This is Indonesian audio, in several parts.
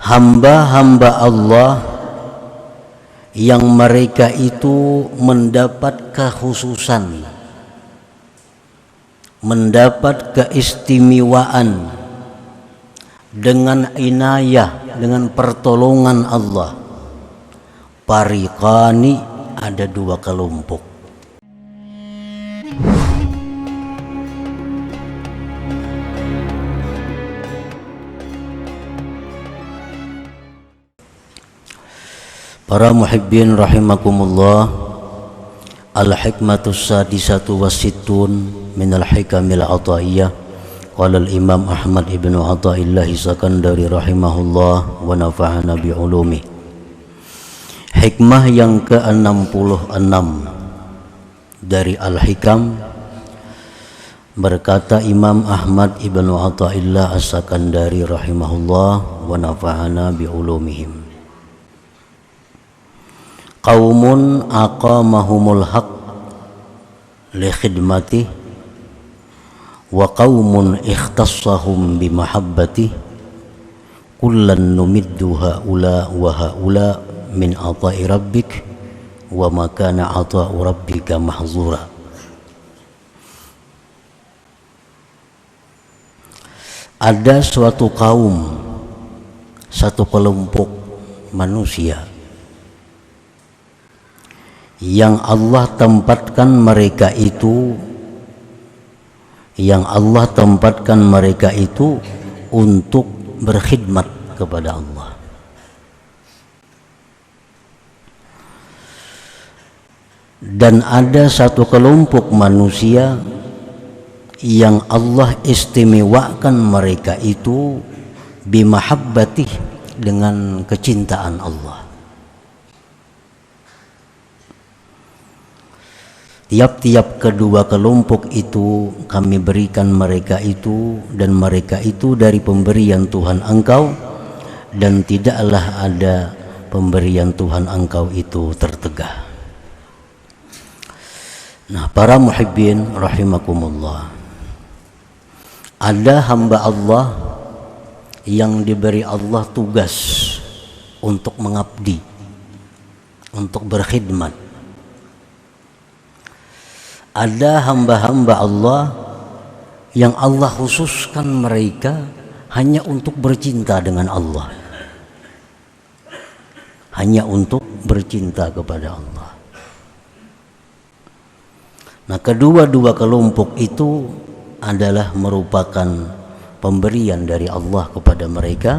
hamba-hamba Allah yang mereka itu mendapat kekhususan, mendapat keistimewaan dengan inayah, dengan pertolongan Allah. Fariqani, ada dua kelompok. Para muhibbin rahimakumullah, al-hikmatus sadisatu wasittun minal hikamil ataiyah. Qala al-imam Ahmad ibn Athaillah Sakandari rahimahullah wa nafa'ana bi'ulumi. Hikmah yang ke-66 dari al-hikam, berkata Imam Ahmad ibn Athaillah As-Sakandari rahimahullah wa nafa'ana bi'ulumihim. Qaumun aqamahumul haq li khidmatih wa qaumun ikhtassahum bi mahabbatih kullan numiddu haula wa haula min ata'i rabbik wa ma kana ata'u rabbika mahzura. Ada suatu kaum, satu kelompok manusia yang Allah tempatkan mereka itu untuk berkhidmat kepada Allah. Dan ada satu kelompok manusia yang Allah istimewakan mereka itu bimahabbatih, dengan kecintaan Allah. Tiap-tiap kedua kelompok itu kami berikan mereka itu, dan mereka itu dari pemberian Tuhan engkau, dan tidaklah ada pemberian Tuhan engkau itu tertegah. Nah, para muhibbin rahimakumullah, ada hamba Allah yang diberi Allah tugas untuk mengabdi, untuk berkhidmat. Ada hamba-hamba Allah yang Allah khususkan mereka hanya untuk bercinta dengan Allah, hanya untuk bercinta kepada Allah. Nah, kedua-dua kelompok itu adalah merupakan pemberian dari Allah kepada mereka,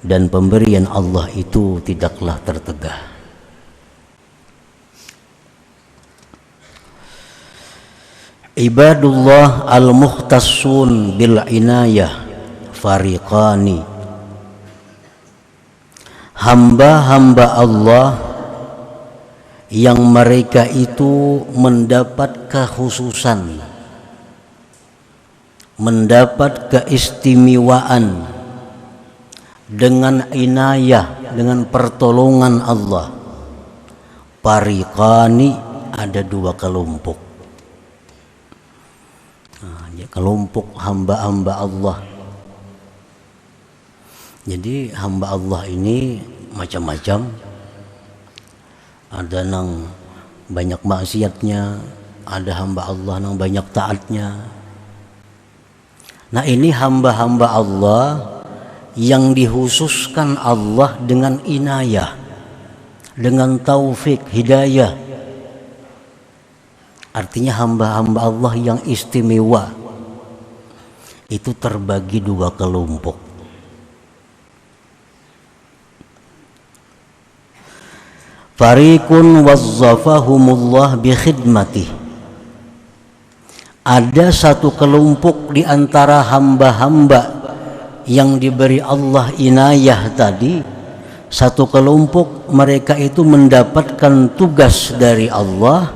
dan pemberian Allah itu tidaklah tertegah. Ibadullah al-mukhtassun bil inayah fariqani. Hamba-hamba Allah yang mereka itu mendapat kekhususan, mendapat keistimewaan dengan inayah, dengan pertolongan Allah. Fariqani, ada dua kelompok. Kelompok hamba-hamba Allah. Jadi hamba Allah ini macam-macam. Ada nang banyak maksiatnya, ada hamba Allah nang banyak taatnya. Nah, ini hamba-hamba Allah yang dikhususkan Allah dengan inayah, dengan taufik, hidayah. Artinya hamba-hamba Allah yang istimewa itu terbagi dua kelompok. Fariqun wazzafahumullah bi khidmatih. Ada satu kelompok di antara hamba-hamba yang diberi Allah inayah tadi, satu kelompok mereka itu mendapatkan tugas dari Allah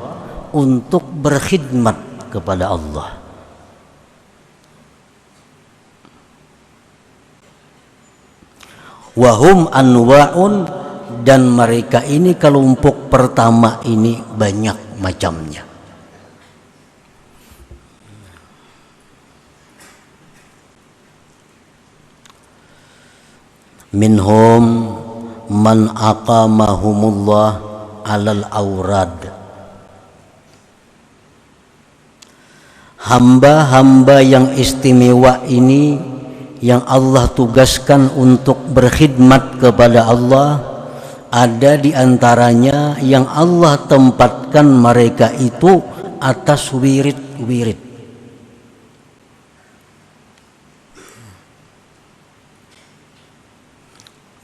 untuk berkhidmat kepada Allah. Wahum anwa'un, dan mereka ini kelompok pertama ini banyak macamnya. minhum man aqamahumullah alal aurad. Hamba-hamba yang istimewa ini yang Allah tugaskan untuk berkhidmat kepada Allah, ada di antaranya yang Allah tempatkan mereka itu atas wirid-wirid.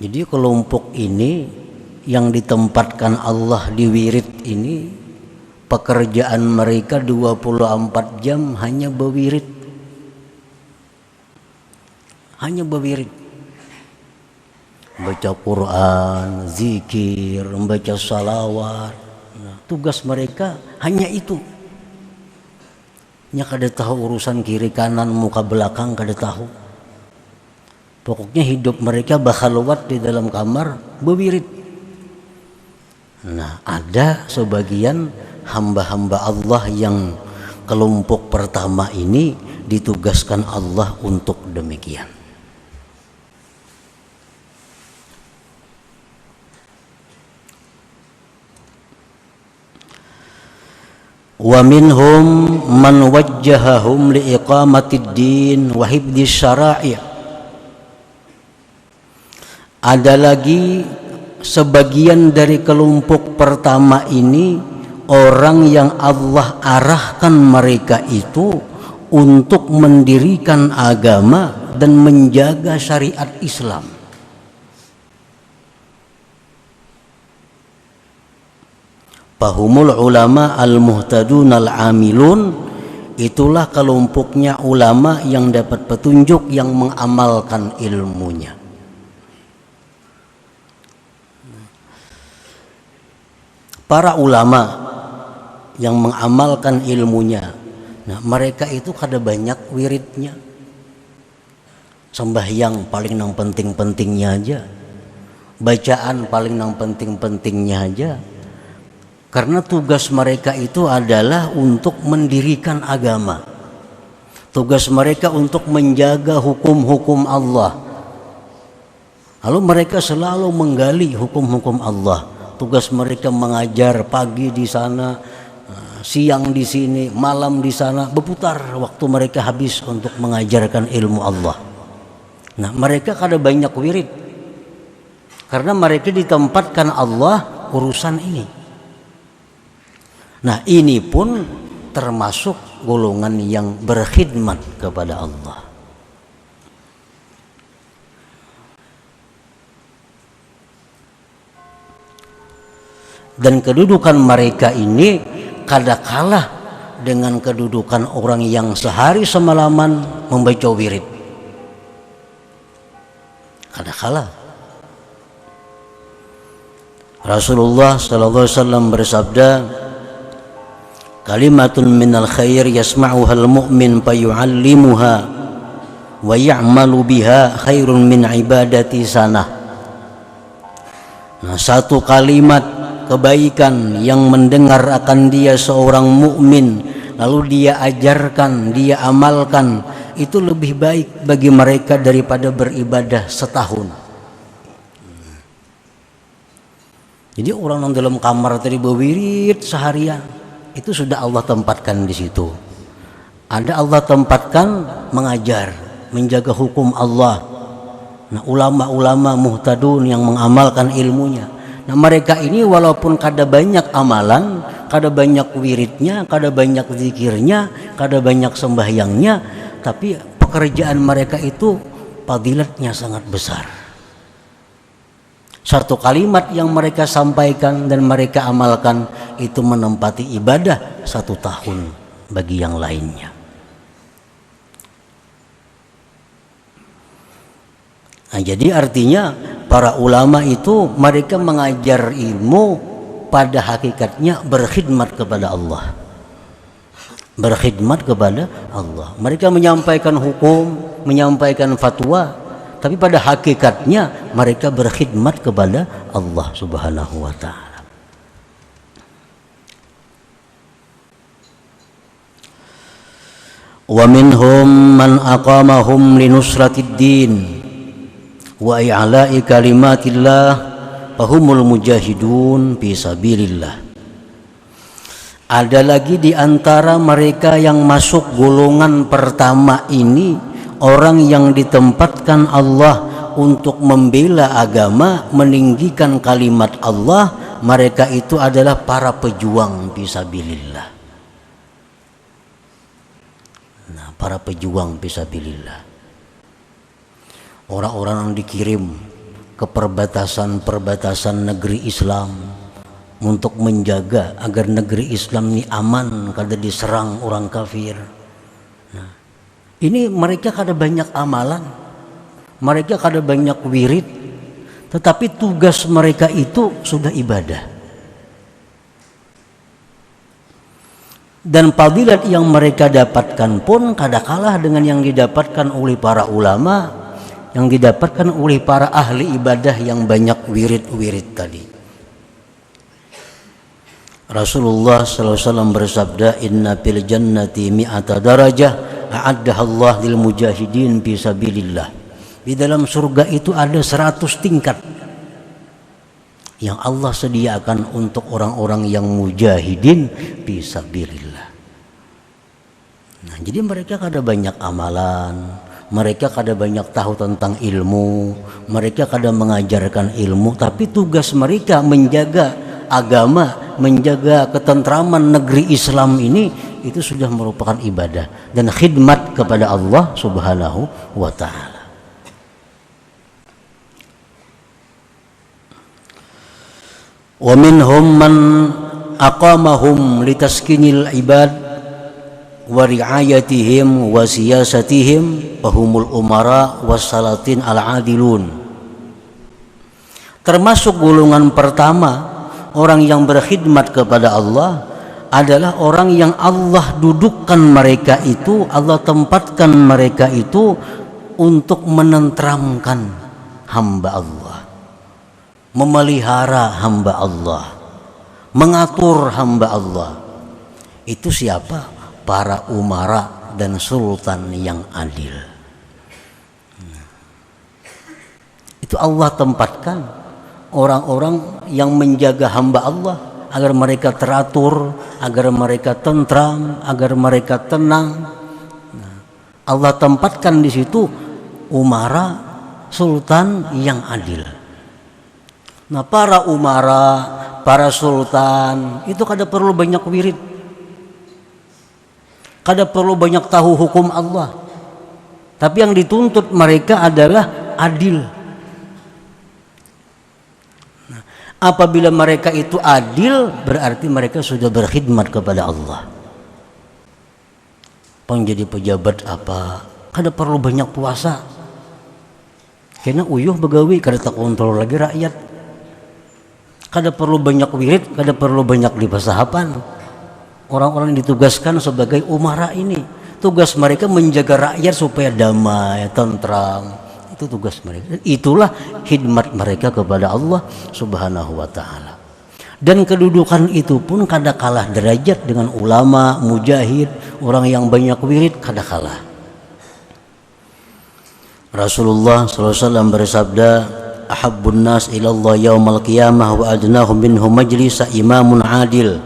Jadi kelompok ini yang ditempatkan Allah di wirid ini, pekerjaan mereka 24 jam hanya berwirid. Hanya berwirid. Baca Quran, zikir, membaca salawat. Nah, tugas mereka hanya itu. Nya kada tahu urusan kiri kanan muka belakang, kada tahu. Pokoknya hidup mereka bakhalwat di dalam kamar berwirid. Nah, ada sebagian hamba-hamba Allah yang kelompok pertama ini ditugaskan Allah untuk demikian. Wa minhum man wajjahahum liiqamatid din wa hifdzi syara'i'. Ada lagi sebagian dari kelompok pertama ini orang yang Allah arahkan mereka itu untuk mendirikan agama dan menjaga syariat Islam. Fahumul ulama al-muhtadun al-amilun, itulah kelompoknya ulama yang dapat petunjuk yang mengamalkan ilmunya. Para ulama yang mengamalkan ilmunya, nah mereka itu kada banyak wiridnya. Sembahyang paling nang penting-pentingnya aja, bacaan paling nang penting-pentingnya aja. Karena tugas mereka itu adalah untuk mendirikan agama. Tugas mereka untuk menjaga hukum-hukum Allah. Lalu mereka selalu menggali hukum-hukum Allah. Tugas mereka mengajar pagi di sana, siang di sini, malam di sana, berputar waktu mereka habis untuk mengajarkan ilmu Allah. Nah, mereka kada banyak wirid karena mereka ditempatkan Allah urusan ini. Nah, ini pun termasuk golongan yang berkhidmat kepada Allah. Dan kedudukan mereka ini kada kalah dengan kedudukan orang yang sehari semalaman membaca wirid. Kada kalah. Rasulullah sallallahu alaihi wasallam bersabda, kalimatun minal khair yasma'uha al-mu'min fayu'allimuha wa ya'malu biha khairun min ibadati sanah. Nah, satu kalimat kebaikan yang mendengar akan dia seorang mukmin lalu dia ajarkan, dia amalkan, itu lebih baik bagi mereka daripada beribadah setahun. Jadi orang yang dalam kamar tadi berwirid seharian, itu sudah Allah tempatkan di situ. Ada Allah tempatkan mengajar, menjaga hukum Allah. Nah, ulama-ulama muhtadun yang mengamalkan ilmunya. Nah, mereka ini walaupun kada banyak amalan, kada banyak wiridnya, kada banyak zikirnya, kada banyak sembahyangnya, tapi pekerjaan mereka itu fadilatnya sangat besar. Satu kalimat yang mereka sampaikan dan mereka amalkan itu menempati ibadah 1 tahun bagi yang lainnya. Nah, jadi artinya para ulama itu mereka mengajar ilmu pada hakikatnya berkhidmat kepada Allah. Berkhidmat kepada Allah. Mereka menyampaikan hukum, menyampaikan fatwa, tapi pada hakikatnya mereka berkhidmat kepada Allah Subhanahu wa taala. Wa minhum man aqamahum linusratid din wa i'la'i kalimatillah fahumul mujahidun fi sabilillah. Ada lagi di antara mereka yang masuk golongan pertama ini, orang yang ditempatkan Allah untuk membela agama, meninggikan kalimat Allah. Mereka itu adalah para pejuang fisabilillah. Nah, para pejuang fisabilillah, orang-orang yang dikirim ke perbatasan-perbatasan negeri Islam untuk menjaga agar negeri Islam ini aman kada diserang orang kafir. Nah, ini mereka kada banyak amalan, mereka kada banyak wirid, tetapi tugas mereka itu sudah ibadah. Dan fadilat yang mereka dapatkan pun kada kalah dengan yang didapatkan oleh para ulama, yang didapatkan oleh para ahli ibadah yang banyak wirid-wirid tadi. Rasulullah SAW bersabda, inna fil jannati mi'ata darajah a'addaha Allah lil mujahidin fi sabilillah. Di dalam surga itu ada 100 tingkat yang Allah sediakan untuk orang-orang yang mujahidin fi sabilillah. Nah, jadi mereka kada banyak amalan, mereka kada banyak tahu tentang ilmu, mereka kada mengajarkan ilmu, tapi tugas mereka menjaga agama, menjaga ketentraman negeri Islam ini, itu sudah merupakan ibadah dan khidmat kepada Allah Subhanahu wa ta'ala. Wa minhum man aqamahum litaskinil ibad wa ri'ayatihim wa siyasatihim fahumul umara wassalatin al-adilun. Termasuk golongan pertama orang yang berkhidmat kepada Allah adalah orang yang Allah dudukkan mereka itu, Allah tempatkan mereka itu untuk menenteramkan hamba Allah, memelihara hamba Allah, mengatur hamba Allah. Itu siapa? Para umara dan sultan yang adil. Itu Allah tempatkan orang-orang yang menjaga hamba Allah agar mereka teratur, agar mereka tentram, agar mereka tenang. Allah tempatkan di situ umara, sultan yang adil. Nah, para umara, para sultan itu kada perlu banyak wirid, kada perlu banyak tahu hukum Allah, tapi yang dituntut mereka adalah adil. Nah, apabila mereka itu adil, berarti mereka sudah berkhidmat kepada Allah. Penjadi pejabat apa, kada perlu banyak puasa, karena uyuh begawi kada tak kontrol lagi rakyat. Kada perlu banyak wirid, kada perlu banyak dipasahapan. Orang-orang yang ditugaskan sebagai umara ini, tugas mereka menjaga rakyat supaya damai, tentram. Itu tugas mereka. Itulah khidmat mereka kepada Allah Subhanahu wa ta'ala. Dan kedudukan itu pun kada kalah derajat dengan ulama, mujahid, orang yang banyak wirid, kada kalah. Rasulullah SAW bersabda, ahabbun nas ilallah yaumal qiyamah wa adnahum minhum majlisa imamun adil.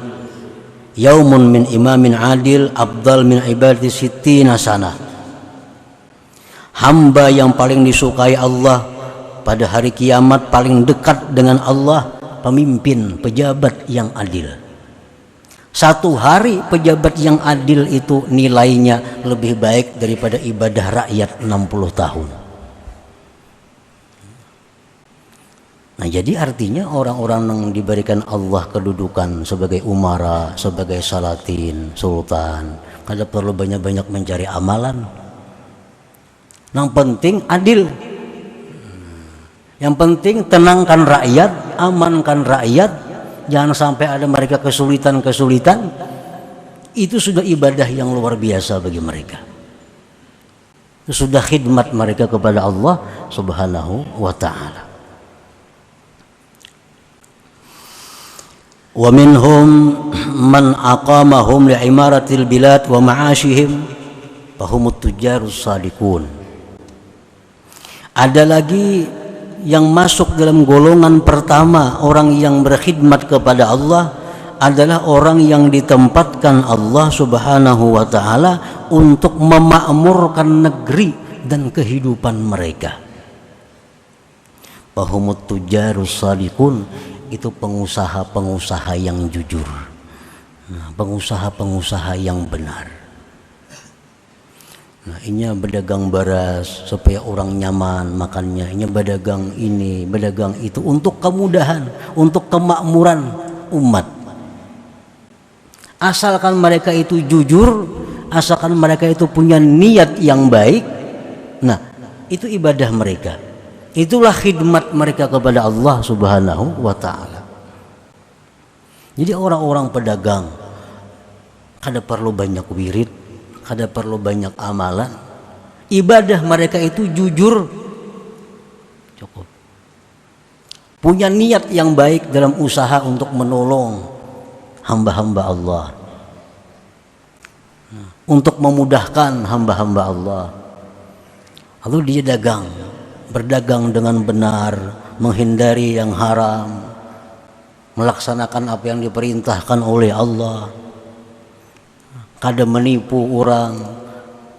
Yaumun min imamin adil afdal min ibadati sittina sana. Hamba yang paling disukai Allah pada hari kiamat, paling dekat dengan Allah, pemimpin, pejabat yang adil. Satu hari pejabat yang adil itu nilainya lebih baik daripada ibadah rakyat 60 tahun. Nah, jadi artinya orang-orang yang diberikan Allah kedudukan sebagai umara, sebagai salatin, sultan, kada perlu banyak-banyak mencari amalan. Yang penting adil. Yang penting tenangkan rakyat, amankan rakyat, jangan sampai ada mereka kesulitan-kesulitan. Itu sudah ibadah yang luar biasa bagi mereka. Itu sudah khidmat mereka kepada Allah Subhanahu wa ta'ala. Wa minhum man aqamahum li'imaratil bilad wa ma'ashihim fahumut tujarus sadiqun. Ada lagi yang masuk dalam golongan pertama orang yang berkhidmat kepada Allah adalah orang yang ditempatkan Allah Subhanahu wa taala untuk memakmurkan negeri dan kehidupan mereka. Fahumut tujarus shadiqun, itu pengusaha-pengusaha yang jujur, pengusaha-pengusaha yang benar. Nah, ini berdagang beras supaya orang nyaman makannya, ini berdagang ini, berdagang itu untuk kemudahan, untuk kemakmuran umat. Asalkan mereka itu jujur, asalkan mereka itu punya niat yang baik, nah itu ibadah mereka. Itulah khidmat mereka kepada Allah Subhanahu wa ta'ala. Jadi orang-orang pedagang kada perlu banyak wirid, kada perlu banyak amalan. Ibadah mereka itu jujur, cukup. Punya niat yang baik dalam usaha untuk menolong hamba-hamba Allah, untuk memudahkan hamba-hamba Allah. Lalu dia berdagang dengan benar, menghindari yang haram, melaksanakan apa yang diperintahkan oleh Allah, kada menipu orang,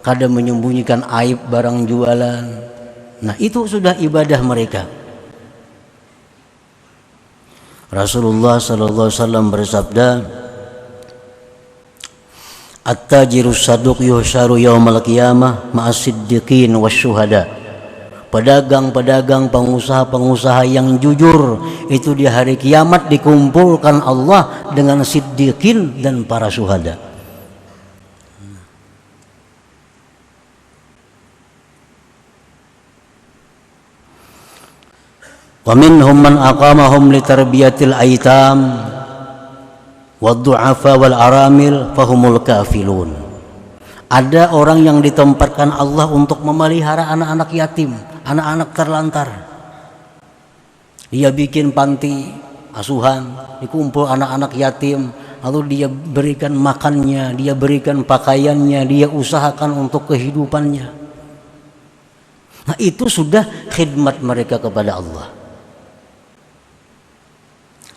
kada menyembunyikan aib barang jualan. Nah, itu sudah ibadah mereka. Rasulullah sallallahu alaihi wasallam bersabda, "At-tajirus saduq yuhsyaru yaumal qiyamah ma'as siddiqin wasyuhada." Pedagang-pedagang, pengusaha-pengusaha yang jujur itu di hari kiamat dikumpulkan Allah dengan siddiqin dan para syuhada. Wa minhum man aqamahum li tarbiyatil aitam wad-du'afa wal aramil fahumul kafilun. Ada orang yang ditempatkan Allah untuk memelihara anak-anak yatim, anak-anak terlantar. Dia bikin panti asuhan, dikumpul anak-anak yatim, lalu dia berikan makannya, dia berikan pakaiannya, dia usahakan untuk kehidupannya. Nah, itu sudah khidmat mereka kepada Allah.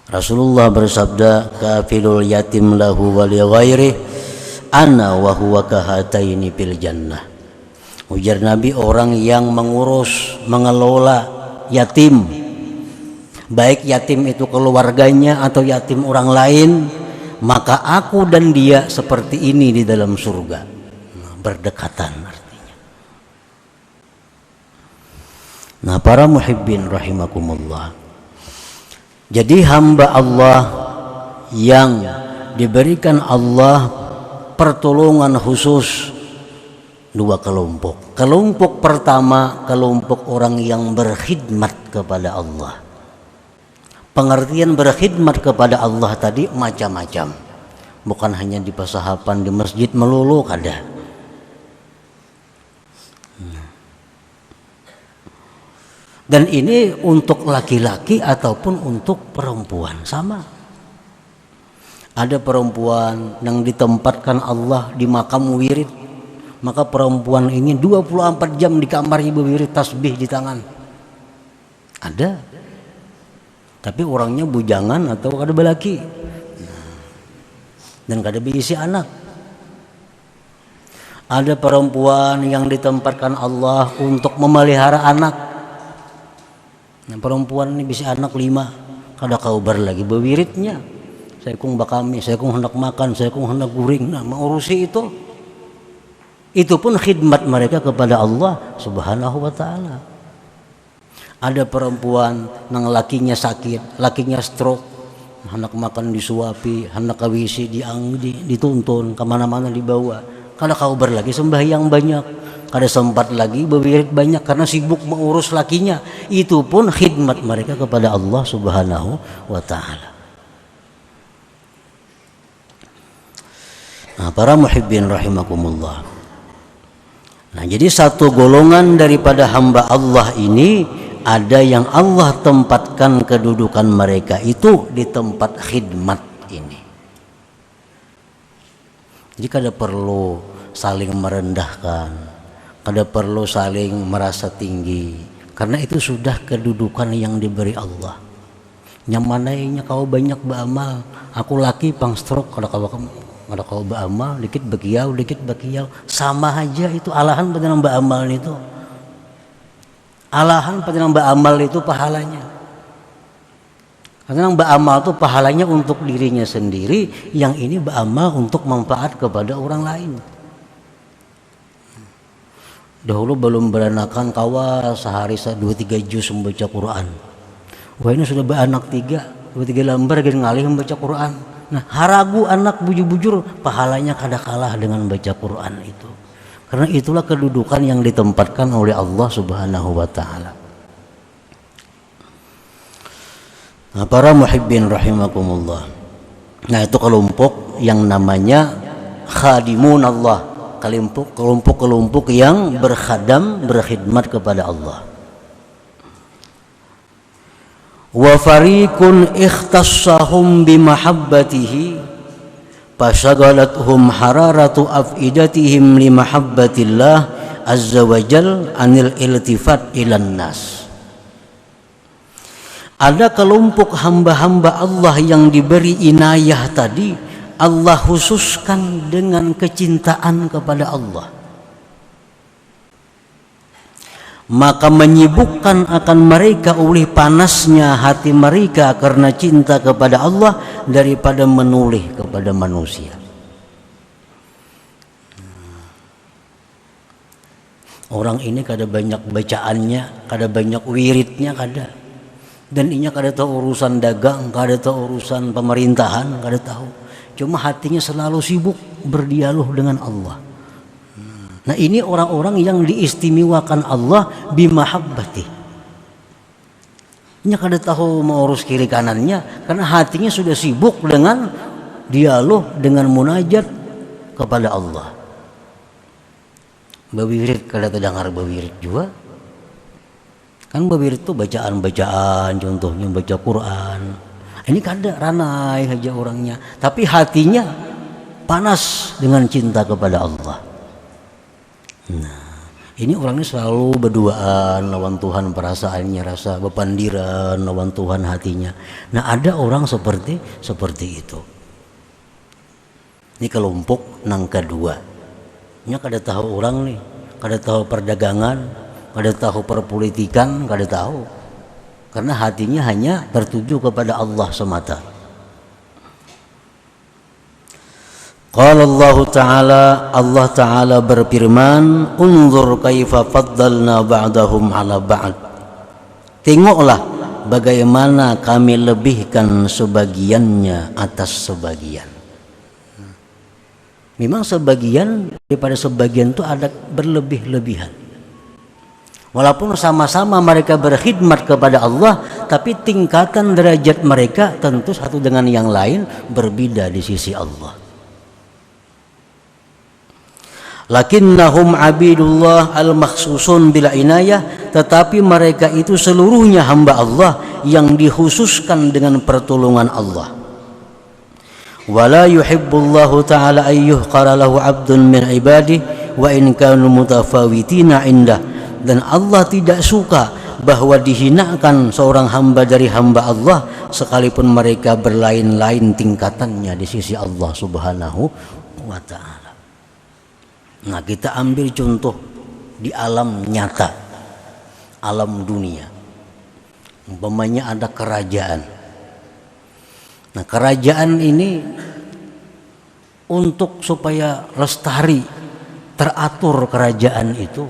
Rasulullah bersabda, "Kafilul yatim lahu wa li ghairihi ana wa huwa kahataini fil jannah." Ujar Nabi, orang yang mengurus, mengelola yatim, baik yatim itu keluarganya atau yatim orang lain, maka aku dan dia seperti ini di dalam surga. Nah, berdekatan artinya. Nah, para muhibbin rahimakumullah, jadi hamba Allah yang diberikan Allah pertolongan khusus dua kelompok. Kelompok pertama, kelompok orang yang berkhidmat kepada Allah. Pengertian berkhidmat kepada Allah tadi macam-macam, bukan hanya di pasahapan di masjid melulu, kada. Dan ini untuk laki-laki ataupun untuk perempuan sama. Ada perempuan yang ditempatkan Allah di makam wirid, maka perempuan ini 24 jam di kamarnya berwirid tasbih di tangan. Ada. Tapi orangnya bujangan atau kada belaki. Dan kada berisi anak. Ada perempuan yang ditempatkan Allah untuk memelihara anak. Nah, perempuan ini bisa anak 5, kada kaubar lagi berwiridnya. Saya kung bakami, saya kung hendak makan, saya kung hendak guring. Nah, mengurusi itu. Itu pun khidmat mereka kepada Allah Subhanahu wa ta'ala. Ada perempuan yang lakinya sakit, lakinya stroke, hendak makan disuapi, hendak kawisi dituntun, kemana-mana dibawa. Kada kaubar lagi sembahyang banyak, kada sempat lagi berwirid banyak karena sibuk mengurus lakinya. Itu pun khidmat mereka kepada Allah Subhanahu wa ta'ala. Nah, para muhibbin rahimakumullah. Nah, jadi satu golongan daripada hamba Allah ini ada yang Allah tempatkan kedudukan mereka itu di tempat khidmat ini. Jadi kada perlu saling merendahkan, kada perlu saling merasa tinggi, Karena itu sudah kedudukan yang diberi Allah. Nyamanainya kau banyak beramal, aku laki pang stroke kada kau beramal dikit bakiau sama aja itu alahan pada nang beramal itu. Alahan pada nang beramal itu pahalanya. Karena yang beramal itu pahalanya untuk dirinya sendiri, yang ini beramal untuk manfaat kepada orang lain. Dahulu belum beranakan kawa sehari 2-3 juz membaca Quran. Wah ini sudah beranak 2-3 lembar gini ngalih membaca Quran. Nah haragu anak bujur-bujur pahalanya kada kalah dengan baca Quran itu. Karena itulah kedudukan yang ditempatkan oleh Allah Subhanahu wa taala. Nah, para muhibbin rahimakumullah. Nah, itu kelompok yang namanya khadimun Allah. Kelompok yang berkhidmat kepada Allah. Wa fariqun ikhtassahum bimahabbatihi fasagalathum hararatu afidatihim limahabbatillah azza wajal anil iltifat ilan nas. Ada kelompok hamba-hamba Allah yang diberi inayah tadi, Allah khususkan dengan kecintaan kepada Allah. Maka menyibukkan akan mereka oleh panasnya hati mereka karena cinta kepada Allah daripada menoleh kepada manusia. Orang ini kada banyak bacaannya, kada banyak wiridnya, kada. Dan inya kada tahu urusan dagang, kada tahu urusan pemerintahan, kada tahu. Cuma hatinya selalu sibuk berdialog dengan Allah. Nah ini orang-orang yang diistimewakan Allah bimahabbati. Inya kada tahu mau urus kiri kanannya karena hatinya sudah sibuk dengan dialog, dengan munajat kepada Allah. Bawirid kada terdengar bawirid juga. Kan bawirid itu bacaan-bacaan, contohnya baca Quran. Ini kada ranai aja orangnya, tapi hatinya panas dengan cinta kepada Allah. Nah, ini orangnya selalu berduaan lawan Tuhan, perasaannya rasa bepandiran lawan Tuhan hatinya. Nah, ada orang seperti itu. Ini kelompok nang kedua. Nya kada tahu orang nih, kada tahu perdagangan, kada tahu perpolitikan, kada tahu. Karena hatinya hanya tertuju kepada Allah semata. Qala Allah Ta'ala berfirman, "Unzur kaifa faddalna ba'dahum 'ala ba'd." Tengoklah bagaimana kami lebihkan sebagiannya atas sebagian. Memang sebagian daripada sebagian itu ada berlebih-lebihan. Walaupun sama-sama mereka berkhidmat kepada Allah, tapi tingkatan derajat mereka tentu satu dengan yang lain berbeda di sisi Allah. Lakinnahum abidullah al-makhsusun bila inayah, tetapi mereka itu seluruhnya hamba Allah yang dikhususkan dengan pertolongan Allah. Wala yuhibbullahu ta'ala ayyuhqara lahu 'abdun min ibadihi wa in kanu mutafawitina indah. Dan Allah tidak suka bahwa dihinakan seorang hamba dari hamba Allah sekalipun mereka berlain-lain tingkatannya di sisi Allah Subhanahu wa ta'ala. Nah, kita ambil contoh di alam nyata, alam dunia. Umpamanya ada kerajaan. Nah, kerajaan ini untuk supaya lestari, teratur kerajaan itu,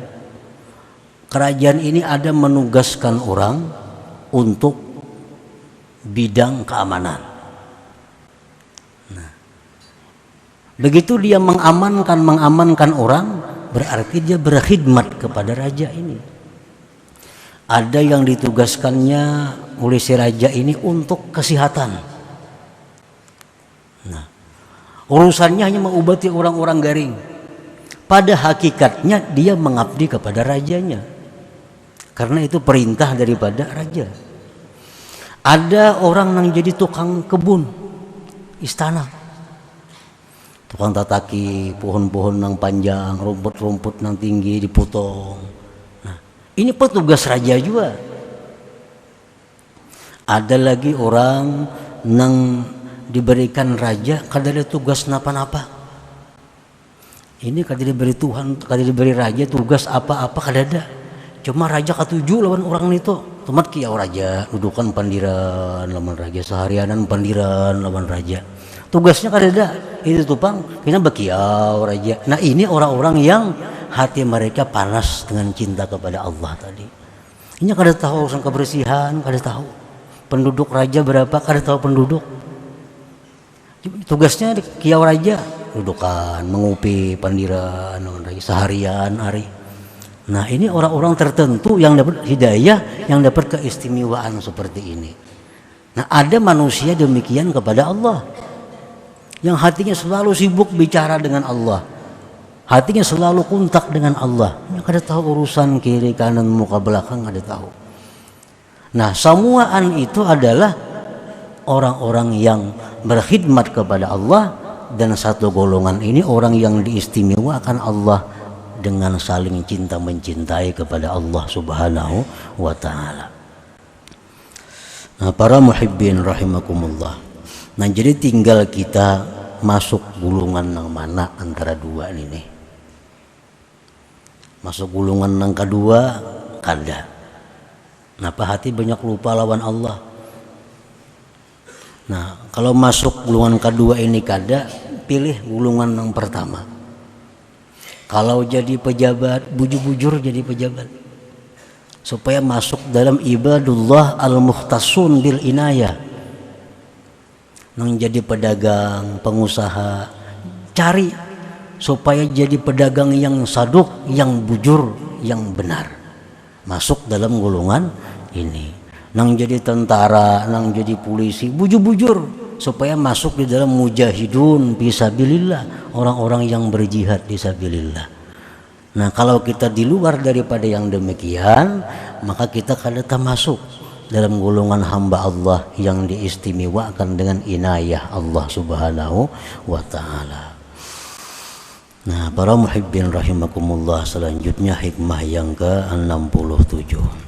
kerajaan ini ada menugaskan orang untuk bidang keamanan. Nah, begitu dia mengamankan orang, berarti dia berkhidmat kepada raja ini. Ada yang ditugaskannya oleh si raja ini untuk kesehatan. Nah, urusannya hanya mengobati orang-orang garing. Pada hakikatnya dia mengabdi kepada rajanya. Karena itu perintah daripada raja. Ada orang yang jadi tukang kebun istana, tukang tataki pohon-pohon yang panjang, rumput-rumput yang tinggi dipotong. Nah, Ini petugas raja juga. Ada lagi orang yang diberikan raja kada ada tugas napa-napa. Ini kada diberi Tuhan, kada diberi raja tugas apa-apa kada ada. Cuma raja katuju lawan orang itu. Tomat kiau raja, dudukan pandiran lawan raja, seharianan pandiran lawan raja. Tugasnya kada ada. Itu tupang kena bekiau raja. Nah, ini orang-orang yang hati mereka panas dengan cinta kepada Allah tadi. Ini kada tahu urusan kebersihan, kada tahu. Penduduk raja berapa, kada tahu penduduk. Tugasnya kiau raja, dudukan, mengupi pandiran lawan raja seharian hari. Nah, ini orang-orang tertentu yang dapat hidayah, yang dapat keistimewaan seperti ini. Nah, ada manusia demikian kepada Allah, yang hatinya selalu sibuk bicara dengan Allah, hatinya selalu kontak dengan Allah. Yang kada tahu urusan kiri kanan muka belakang, kada tahu. Nah, semuaan itu adalah orang-orang yang berkhidmat kepada Allah, dan satu golongan ini orang yang diistimewakan Allah dengan saling cinta mencintai kepada Allah Subhanahu wa ta'ala. Nah, para muhibbin rahimakumullah. Nah, jadi tinggal kita masuk gulungan yang mana antara dua ini. Masuk gulungan yang kedua kada. Napa hati banyak lupa lawan Allah. Nah, kalau masuk gulungan kedua ini kada, pilih gulungan yang pertama. Kalau jadi pejabat, bujur-bujur jadi pejabat, supaya masuk dalam ibadullah al-mukhtasun bil inayah. Nang jadi pedagang, pengusaha, cari supaya jadi pedagang yang saduk, yang bujur, yang benar. Masuk dalam golongan ini. Nang jadi tentara, nang jadi polisi, bujur-bujur, supaya masuk di dalam mujahidun fisabilillah, orang-orang yang berjihad fisabilillah. Nah, kalau kita di luar daripada yang demikian, maka kita kada masuk dalam golongan hamba Allah yang diistimewakan dengan inayah Allah Subhanahu wa ta'ala. Nah, para muhibbin rahimakumullah, selanjutnya hikmah yang ke-67.